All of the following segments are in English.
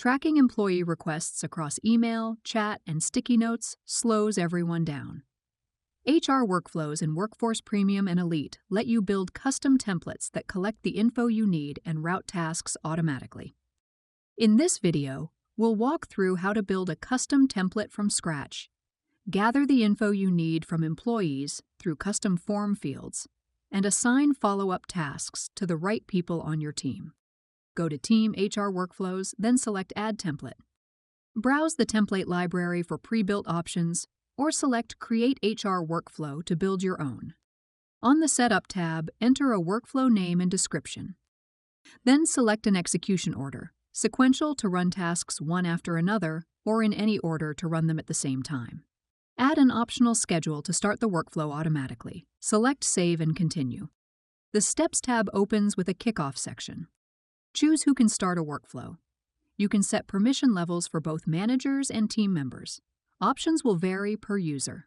Tracking employee requests across email, chat, and sticky notes slows everyone down. HR workflows in Workforce Premium and Elite let you build custom templates that collect the info you need and route tasks automatically. In this video, we'll walk through how to build a custom template from scratch, gather the info you need from employees through custom form fields, and assign follow-up tasks to the right people on your team. Go to Team HR Workflows, then select Add Template. Browse the template library for pre-built options, or select Create HR Workflow to build your own. On the Setup tab, enter a workflow name and description. Then select an execution order, sequential to run tasks one after another, or in any order to run them at the same time. Add an optional schedule to start the workflow automatically. Select Save and Continue. The Steps tab opens with a Kickoff section. Choose who can start a workflow. You can set permission levels for both managers and team members. Options will vary per user.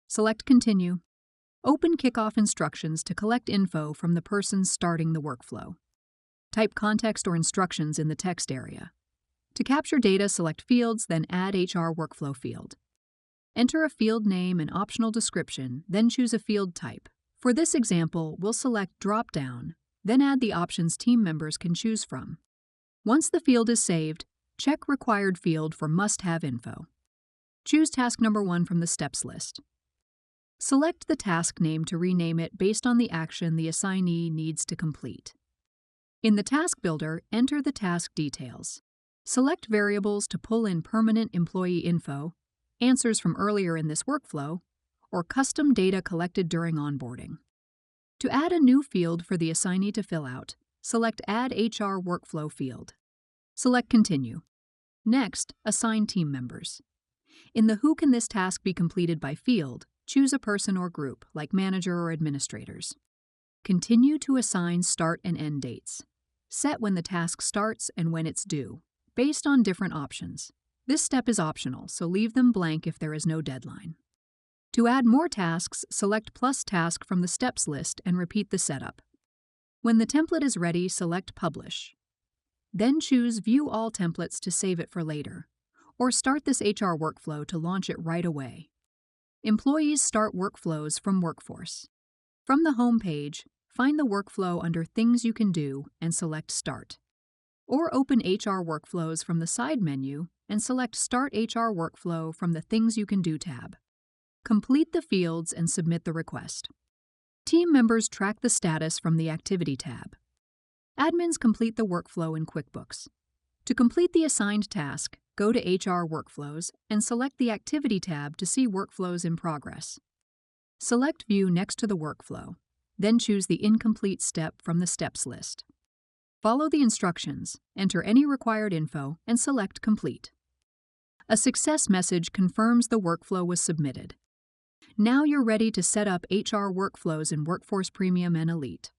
Select Continue. Open Kickoff instructions to collect info from the person starting the workflow. Type context or instructions in the text area. To capture data, select Fields, then Add HR Workflow field. Enter a field name and optional description, then choose a field type. For this example, we'll select Drop-Down, then add the options team members can choose from. Once the field is saved, check Required field for must-have info. Choose task number 1 from the steps list. Select the task name to rename it based on the action the assignee needs to complete. In the Task Builder, enter the task details. Select variables to pull in permanent employee info, answers from earlier in this workflow, or custom data collected during onboarding. To add a new field for the assignee to fill out, select Add HR Workflow field. Select Continue. Next, assign team members. In the Who can this task be completed by field, choose a person or group, like manager or administrators. Continue to assign start and end dates. Set when the task starts and when it's due, based on different options. This step is optional, so leave them blank if there is no deadline. To add more tasks, select Plus Task from the Steps list and repeat the setup. When the template is ready, select Publish. Then choose View All Templates to save it for later, or start this HR workflow to launch it right away. Employees start workflows from Workforce. From the home page, find the workflow under Things You Can Do and select Start. Or open HR Workflows from the side menu and select Start HR Workflow from the Things You Can Do tab. Complete the fields and submit the request. Team members track the status from the Activity tab. Admins complete the workflow in QuickBooks. To complete the assigned task, go to HR Workflows and select the Activity tab to see workflows in progress. Select View next to the workflow, then choose the incomplete step from the steps list. Follow the instructions, enter any required info, and select Complete. A success message confirms the workflow was submitted. Now you're ready to set up HR workflows in Workforce Premium and Elite.